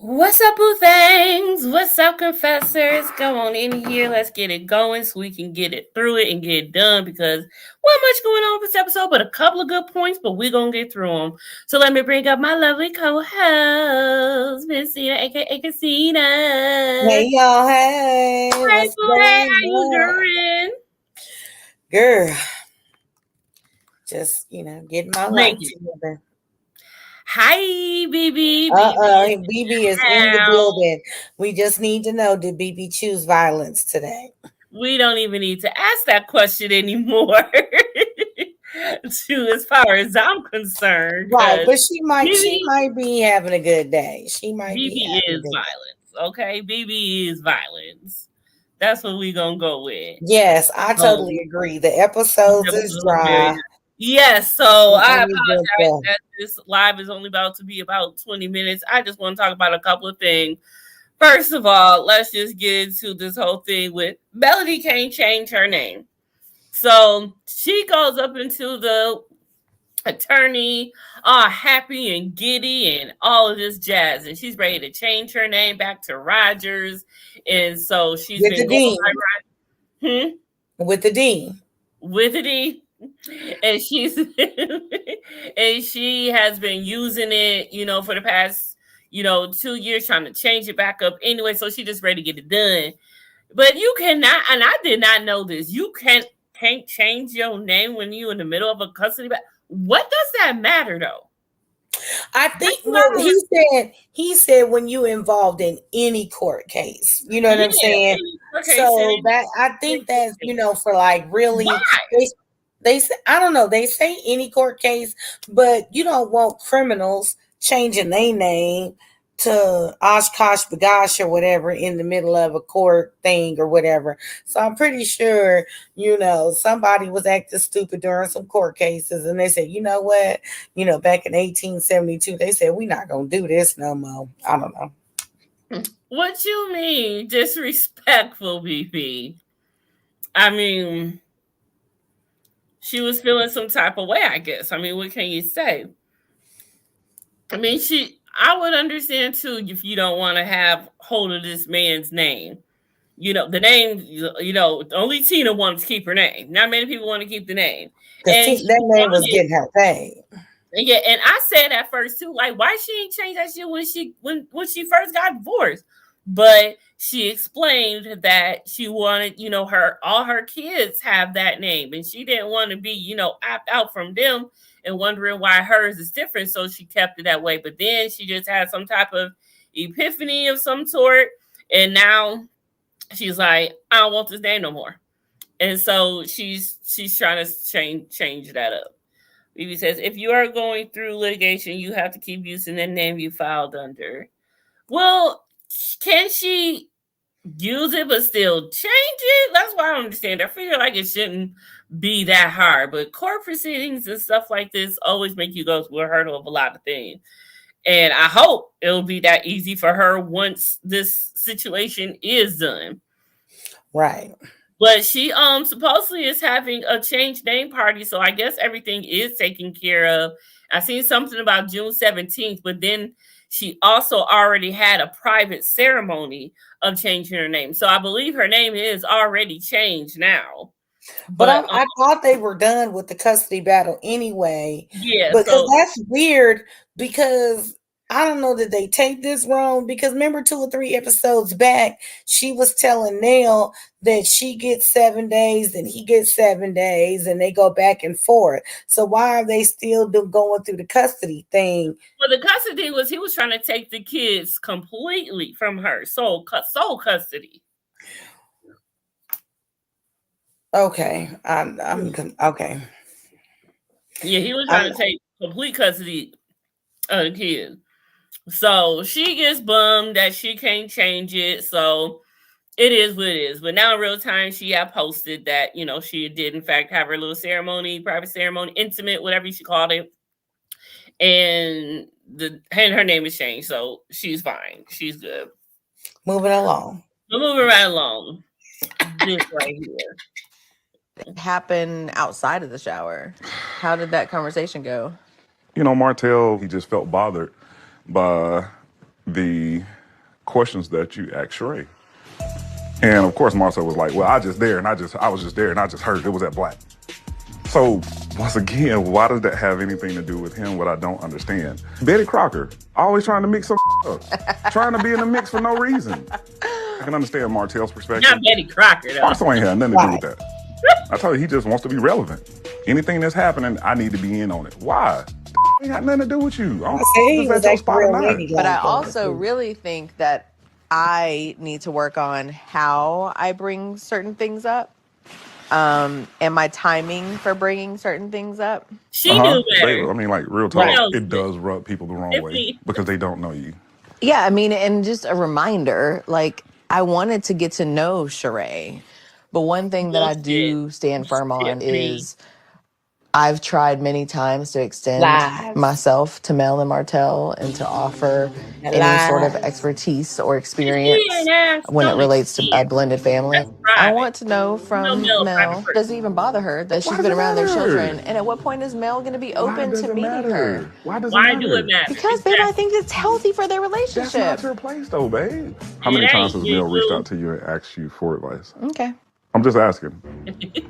What's up, boo things? What's up, confessors? Come on in here. Let's get it going so we can get it through it and get it done because not much going on with this episode, but a couple of good points, but we're going to get through them. So let me bring up my lovely co-host, Miss Cena, aka Casina. Hey, y'all. Hey. Hey, What's boo, hey, going how you on? doing? Girl, just, getting my life Link it. together. Hi, BB. BB is in the Now, building. We just need to know, did BB choose violence today? we don't even need to ask that question anymore. As far as I'm concerned, Right, because but she might be having a good day. She might be BB having a is good day. violence. Okay, BB is violence. That's what we gonna go with. Yes, I totally agree. The episodes is dry. Yes, so I Let me get apologize the- that this live is only about to be about 20 minutes. I just want to talk about a couple of things. First of all, let's just get into this whole thing with Melody can't change her name. So she goes up into the attorney, all happy and giddy and all of this jazz. And she's ready to change her name back to Rogers. And so she's with been the going D. by With the D. with the D. And she's and she has been using it, for the past, 2 years, trying to change it back up anyway. So she just ready to get it done. But you cannot, and I did not know this. You can't change your name when you're in the middle of a custody battle. What does that matter though? I think he said when you involved in any court case, you know what I'm saying? So that I think that's for like really they say, I don't know, they say any court case, but you don't want criminals changing their name to Oshkosh Bagosh or whatever in the middle of a court thing or whatever. So I'm pretty sure, somebody was acting stupid during some court cases and they said, you know what? Back in 1872, they said, we're not going to do this no more. I don't know. What you mean disrespectful, BP? I mean, she was feeling some type of way, I guess. I mean, what can you say? I mean, I would understand too if you don't want to have hold of this man's name. The name, only Tina wanted to keep her name. Not many people want to keep the name. Because that name was getting her paid. Yeah, and I said at first too, like, why she ain't changed that shit when she first got divorced? But she explained that she wanted, all her kids have that name, and she didn't want to be, opt out from them and wondering why hers is different. So she kept it that way. But then she just had some type of epiphany of some sort, and now she's like, I don't want this name no more. And so she's trying to change that up. BB says, if you are going through litigation, you have to keep using the name you filed under. Well, can she use it but still change it? That's why I don't understand. I feel like it shouldn't be that hard. But court proceedings and stuff like this always make you go through a hurdle of a lot of things. And I hope it'll be that easy for her once this situation is done. Right. But she supposedly is having a change name party, so I guess everything is taken care of. I seen something about June 17th, but then she also already had a private ceremony of changing her name. So I believe her name is already changed now. But I thought they were done with the custody battle anyway. Yeah. Because that's weird because I don't know that they take this wrong because remember 2 or 3 episodes back, she was telling Nell that she gets 7 days and he gets 7 days and they go back and forth. So why are they still going through the custody thing? Well, the custody thing was he was trying to take the kids completely from her. Sole custody. Okay. I'm okay. Yeah, he was trying to take complete custody of the kids. So she gets bummed that she can't change it. So it is what it is. But now in real time, she had posted that, she did in fact have her little ceremony, private ceremony, intimate, whatever you should call it. And her name is changed. So she's fine. She's good. Moving along. We're moving right along. This right here. Happen outside of the shower? How did that conversation go? Martell, he just felt bothered by the questions that you ask Sheree. And of course, Marcel was like, well, I was just there and I just heard it was at Black. So once again, why does that have anything to do with him? What I don't understand. Betty Crocker, always trying to mix some up, trying to be in the mix for no reason. I can understand Martell's perspective. Not Betty Crocker, though. Marcel ain't had nothing to do with that. I tell you, he just wants to be relevant. Anything that's happening, I need to be in on it. Why? Ain't got nothing to do with you. I But I also really think that I need to work on how I bring certain things up. And my timing for bringing certain things up. She knew better. I mean, like, real talk, it does rub people the wrong way because they don't know you. Yeah, I mean, and just a reminder, like, I wanted to get to know Sheree, but one thing that I do stand firm on is I've tried many times to extend myself to Mel and Martell and to offer any sort of expertise or experience when it relates to a blended family. I want to know from Mel, does it even bother her that she's been around their children? And at what point is Mel going to be open to meeting her? Why does it matter? Do it matter? Because, babe, I think it's healthy for their relationship. That's not your place, though, babe. How many times has Mel reached out to you and asked you for advice? Okay. I'm just asking.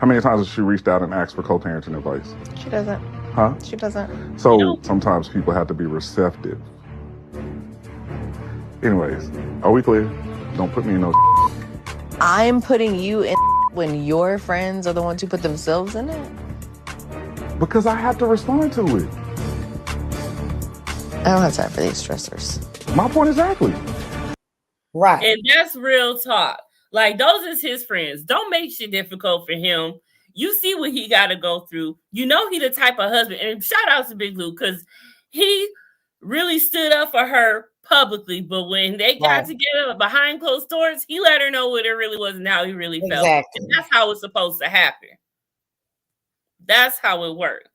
How many times has she reached out and asked for co-parenting advice? She doesn't. Huh? She doesn't. So sometimes people have to be receptive. Anyways, are we clear? Don't put me in no. I'm putting you in when your friends are the ones who put themselves in it? Because I have to respond to it. I don't have time for these stressors. My point exactly. Right. And that's real talk. Like, those is his friends. Don't make shit difficult for him. You see what he got to go through. You know he the type of husband. And shout out to Big Lou, because he really stood up for her publicly. But when they got together behind closed doors, he let her know what it really was and how he really felt. And that's how it's supposed to happen. That's how it worked.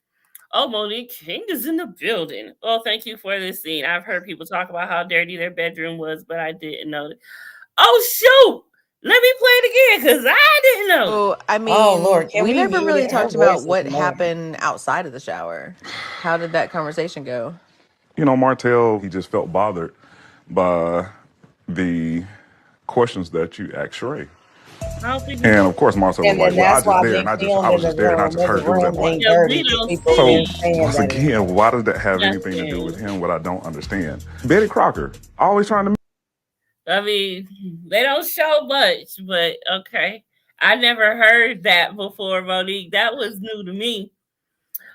Oh, Monique King is in the building. Oh, thank you for this scene. I've heard people talk about how dirty their bedroom was, but I didn't know that. Oh, shoot. Let me play it again because I didn't know. Oh, I mean, Lord, we never really talked about what happened outside of the shower. How did that conversation go? You know, Martell, he just felt bothered by the questions that you asked Sheree. And of course, Marcel was like, well, I was just there and I just heard it was at Black. So once again, why does that have anything to do with him? What I don't understand. Betty Crocker, always trying to. I mean, they don't show much, but okay. I never heard that before, Monique. That was new to me.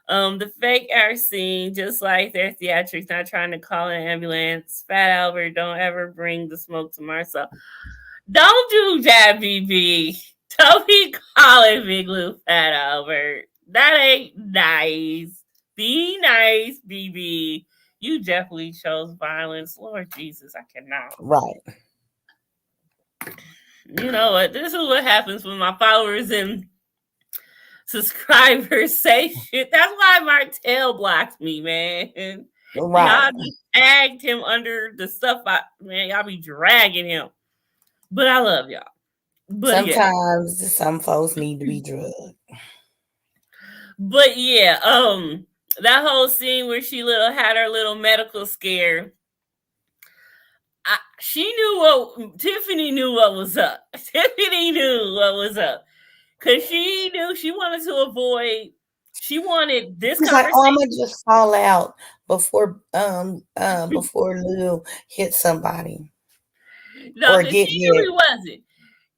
The fake art scene, just like their theatrics, not trying to call an ambulance. Fat Albert, don't ever bring the smoke to Marcel. Don't do that, BB. Don't be calling Big Lou Fat Albert. That ain't nice. Be nice, BB. You definitely chose violence. Lord Jesus, I cannot. Right. You know what? This is what happens when my followers and subscribers say shit. That's why Martell blocked me, man. Right. Y'all just tagged him under the stuff. Man, y'all be dragging him. But I love y'all. But sometimes some folks need to be drugged. But yeah, that whole scene where she had her little medical scare. Tiffany knew what was up. Tiffany knew what was up. Because she knew she wanted to avoid, she wanted this conversation. Like, I'm going to just fall out before Lou hit somebody. No, she knew he wasn't.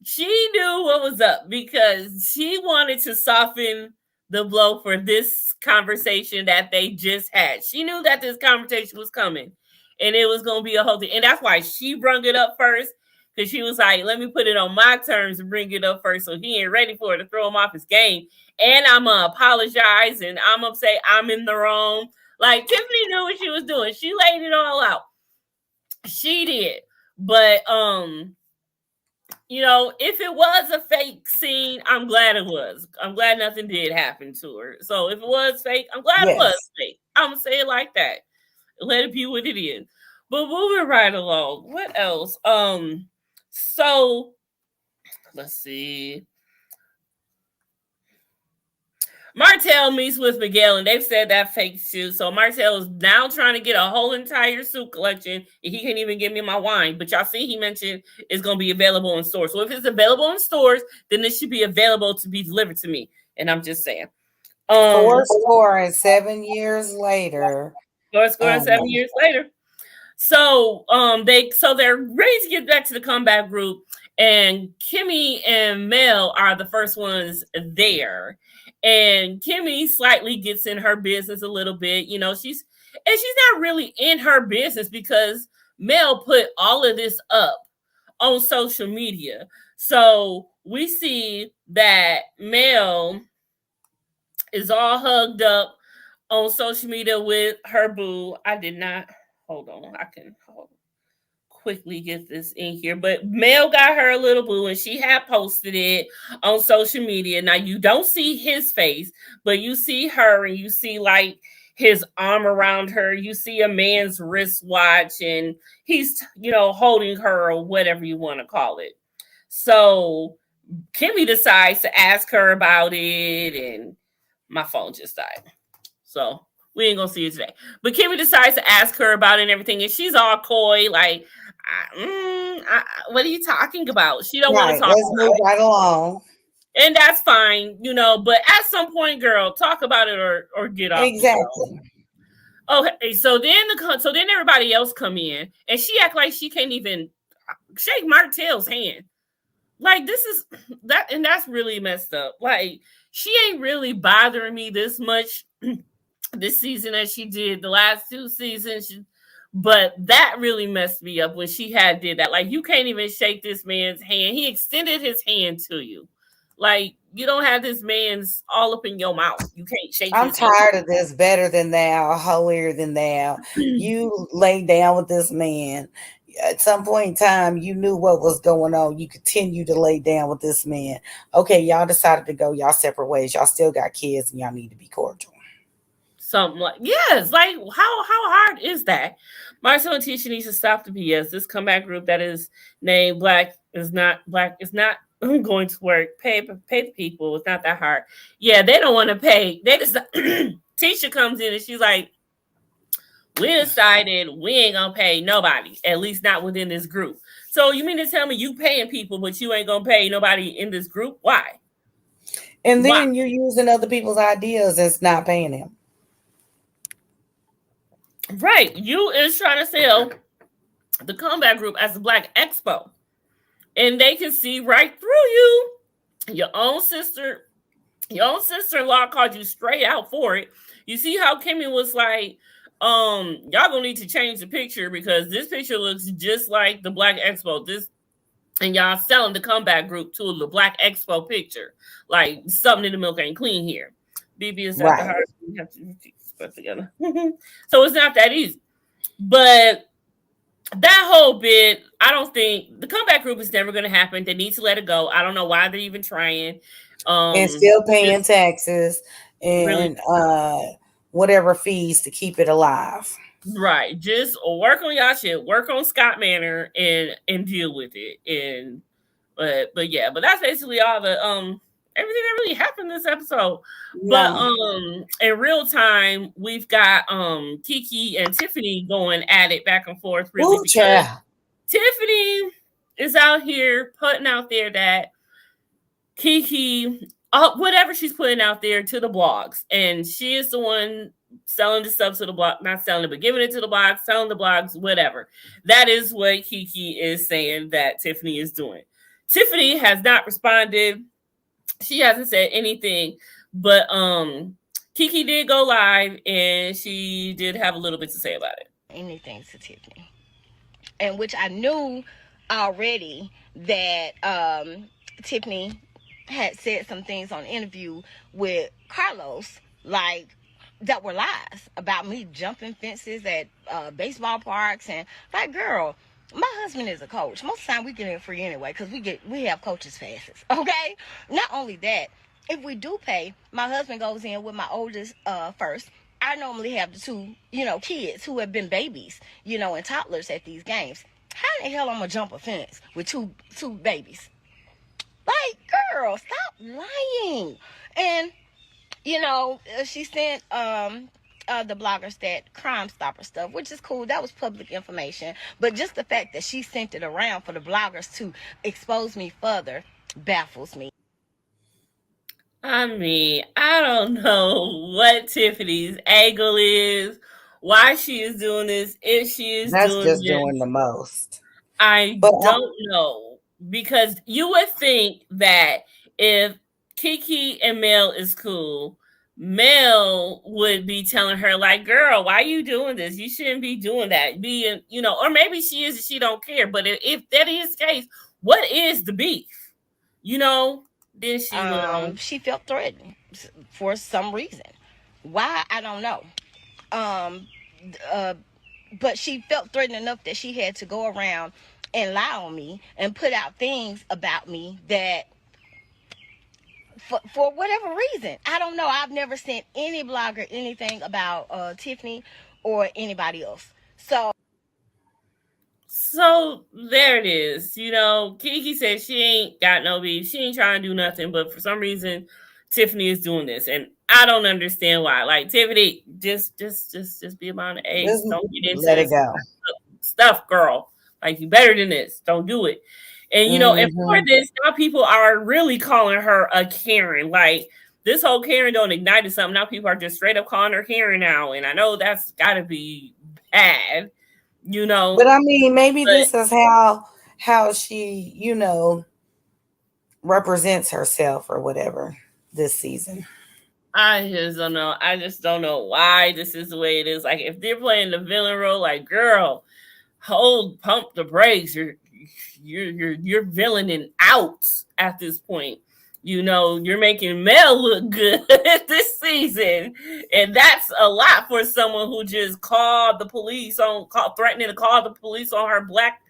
She knew what was up because she wanted to soften the blow for this conversation that they just had. She knew that this conversation was coming and it was going to be a whole thing. And that's why she brought it up first, because she was like, let me put it on my terms and bring it up first so he ain't ready for it to throw him off his game. And I'm going to apologize and I'm going to say I'm in the wrong. Like, Tiffany knew what she was doing. She laid it all out. She did. But, you know, if it was a fake scene, I'm glad it was. I'm glad nothing did happen to her. So if it was fake, I'm glad it was fake. I'm going to say it like that. Let it be what it is. But moving right along, what else? So let's see. Martell meets with Miguel, and they've said that fake too. So Martell is now trying to get a whole entire suit collection, and he can't even give me my wine. But y'all see, he mentioned it's going to be available in stores. So if it's available in stores, then it should be available to be delivered to me. And I'm just saying. 7 years later. 7 years later. So they're ready to get back to the comeback group, and Kimmy and Mel are the first ones there. And Kimmy slightly gets in her business a little bit. You know, she's not really in her business because Mel put all of this up on social media. So we see that Mel is all hugged up on social media with her boo. I did not hold on. I can quickly get this in here. But Mel got her a little boo, and she had posted it on social media. Now you don't see his face, but you see her, and you see like his arm around her. You see a man's wristwatch, and he's, you know, holding her or whatever you want to call it. So Kimmy decides to ask her about it, and my phone just died. So we ain't gonna see it today. But Kimmy decides to ask her about it and everything, and she's all coy, like, what are you talking about? She don't want to talk. Let's move right along. And that's fine, you know. But at some point, girl, talk about it or get off. Exactly. Okay, so then everybody else come in, and she act like she can't even shake Martell's hand. Like, this is that, and that's really messed up. Like, she ain't really bothering me this much this season as she did the last 2 seasons. But that really messed me up when she did that. Like, you can't even shake this man's hand. He extended his hand to you. Like, you don't have this man's all up in your mouth. You can't shake I'm tired of this. Better than thou, holier than thou. You lay down with this man. At some point in time, you knew what was going on. You continue to lay down with this man. Okay, y'all decided to go y'all separate ways. Y'all still got kids, and y'all need to be cordial. Something like, yes, like how hard is that? Marcel and Tisha needs to stop the BS. This comeback group that is named Black is not going to work. Pay the people. It's not that hard. Yeah, they don't want to pay. They just Tisha comes in and she's like, we decided we ain't gonna pay nobody, at least not within this group. So you mean to tell me you paying people, but you ain't gonna pay nobody in this group? Why? And then you're using other people's ideas and it's not paying them. Right. You is trying to sell the comeback group as the Black Expo. And they can see right through you. Your own sister-in-law called you straight out for it. You see how Kimmy was like, y'all gonna need to change the picture because this picture looks just like the Black Expo. And y'all selling the comeback group to the Black Expo picture. Like, something in the milk ain't clean here. BB is at the heart. We have to put together. So it's not that easy. But that whole bit, I don't think the comeback group is never going to happen. They need to let it go. I don't know why they're even trying. And still paying taxes and whatever fees to keep it alive. Right. Just work on y'all shit. Work on Scott Manor and deal with it. And but that's basically all the everything that really happened this episode. But in real time, we've got Kiki and Tiffany going at it back and forth. Really, because Tiffany is out here putting out there that Kiki, whatever she's putting out there to the blogs, and she is the one selling the stuff to the blog, not selling it, but giving it to the blogs, selling the blogs, whatever. That is what Kiki is saying that Tiffany is doing. Tiffany has not responded. She hasn't said anything, but Kiki did go live and she did have a little bit to say about it. Anything to Tiffany, and which I knew already that Tiffany had said some things on interview with Carlos, like, that were lies about me jumping fences at baseball parks, and like, girl, my husband is a coach. Most of the time we get in free anyway because we have coaches passes. Okay. Not only that, if we do pay, my husband goes in with my oldest first. I normally have the 2, kids who have been babies, and toddlers at these games. How the hell I'm gonna jump a fence with two babies? Like, girl, stop lying. And she sent the bloggers that Crime Stopper stuff, which is cool. That was public information. But just the fact that she sent it around for the bloggers to expose me further baffles me. I mean, I don't know what Tiffany's angle is, why she is doing this, if she is doing this. Doing the most. I don't know, because you would think that if Kiki and Mel is cool, Mel would be telling her, like, girl, why are you doing this? You shouldn't be doing that. Being, or maybe she is and she don't care. But if that is the case, what is the beef? Then she felt threatened for some reason. Why, I don't know. But she felt threatened enough that she had to go around and lie on me and put out things about me that for whatever reason. I don't know. I've never sent any blogger anything about Tiffany or anybody else. So there it is. Kiki said she ain't got no beef. She ain't trying to do nothing, but for some reason, Tiffany is doing this, and I don't understand why. Like, Tiffany, just be about the age. Don't get into let it go. Stuff, girl. Like, you better than this. Don't do it. And and for this, now people are really calling her a Karen. Like, this whole Karen don't ignited something. Now people are just straight up calling her Karen now, and I know that's got to be bad. But I mean, maybe this is how she, represents herself or whatever this season. I just don't know. I just don't know why this is the way it is. Like, if they're playing the villain role, like, girl, pump the brakes. You're villaining out at this point. You're making Mel look good this season. And that's a lot for someone who just called the police threatening to call the police on her black,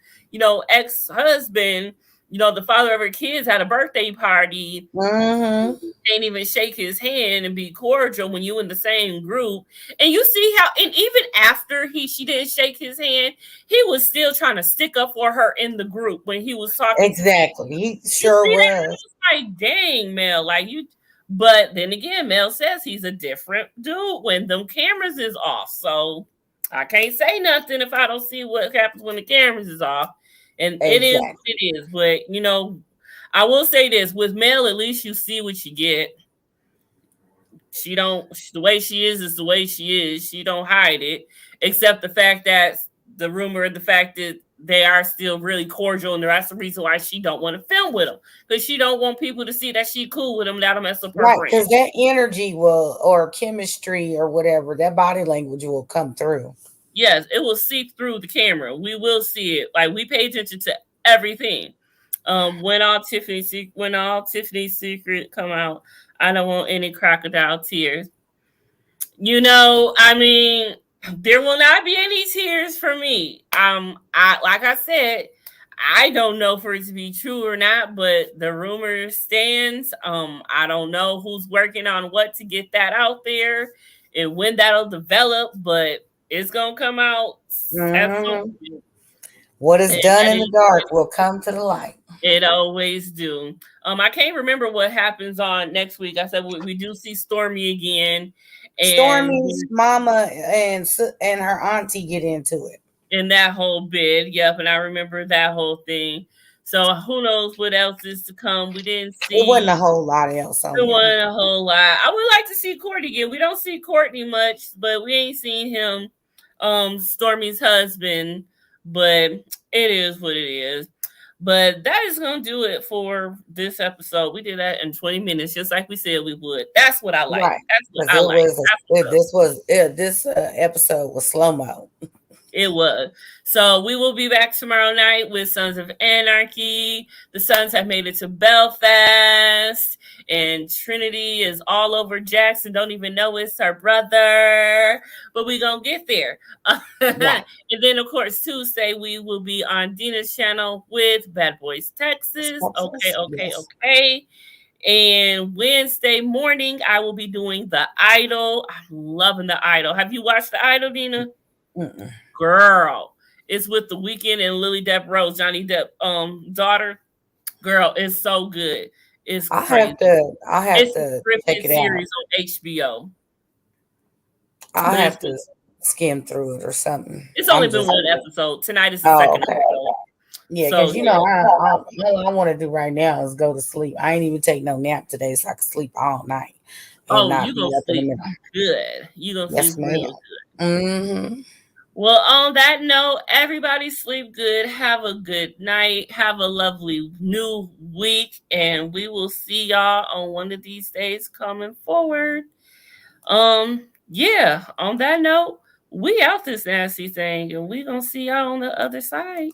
ex-husband. The father of her kids had a birthday party. Mm-hmm. Can't even shake his hand and be cordial when you in the same group. And you see how, and even after she didn't shake his hand, he was still trying to stick up for her in the group when he was talking. Exactly. He sure was. Like, dang, Mel, like you. But then again, Mel says he's a different dude when them cameras is off. So I can't say nothing if I don't see what happens when the cameras is off. And It is what it is. But, I will say this. With Mel, at least you see what you get. The way she is the way she is. She don't hide it. Except the fact that the fact that they are still really cordial, and that's the reason why she don't want to film with them, because she don't want people to see that she cool with them. That'll mess up her brain. Because that energy or chemistry or whatever, that body language will come through. Yes, it will seep through the camera. We will see it. Like, we pay attention to everything. When all Tiffany's secret come out, I don't want any crocodile tears. I mean, there will not be any tears for me. Like I said, I don't know for it to be true or not, but the rumor stands. I don't know who's working on what to get that out there and when that'll develop, but it's gonna come out. Mm-hmm. What is done in the dark will come to the light. It always do. I can't remember what happens on next week. I said we do see Stormy again. And Stormy's mama and her auntie get into it. In that whole bid. Yep, and I remember that whole thing. So who knows what else is to come. We didn't see. It wasn't a whole lot else. It wasn't a whole lot. I would like to see Courtney again. We don't see Courtney much, but we ain't seen him. Stormy's husband, but it is what it is. But that is going to do it for this episode. We did that in 20 minutes, just like we said we would. That's what I like. Right. That's what I like. This episode was slow-mo. It was. So we will be back tomorrow night with Sons of Anarchy. The Sons have made it to Belfast. And Trinity is all over Jackson. Don't even know it's her brother. But we're going to get there. Yeah. And then, of course, Tuesday, we will be on Dina's channel with Bad Boys Texas. Okay. And Wednesday morning, I will be doing The Idol. I'm loving The Idol. Have you watched The Idol, Dina? Mm-mm. Girl, it's with The Weeknd and Lily Depp Rose, Johnny Depp daughter. Girl, it's so good. It's I'll crazy. have to check it series out on HBO. I'll have to skim through it or something. It's only been one episode. Tonight is the second episode. Yeah, because all I want to do right now is go to sleep. I ain't even take no nap today, so I can sleep all night. You gonna sleep good. You gonna sleep real good. Mm-hmm. Well, on that note, everybody sleep good. Have a good night. Have a lovely new week, and we will see y'all on one of these days coming forward. Yeah. On that note, we out this nasty thing, and we gonna see y'all on the other side.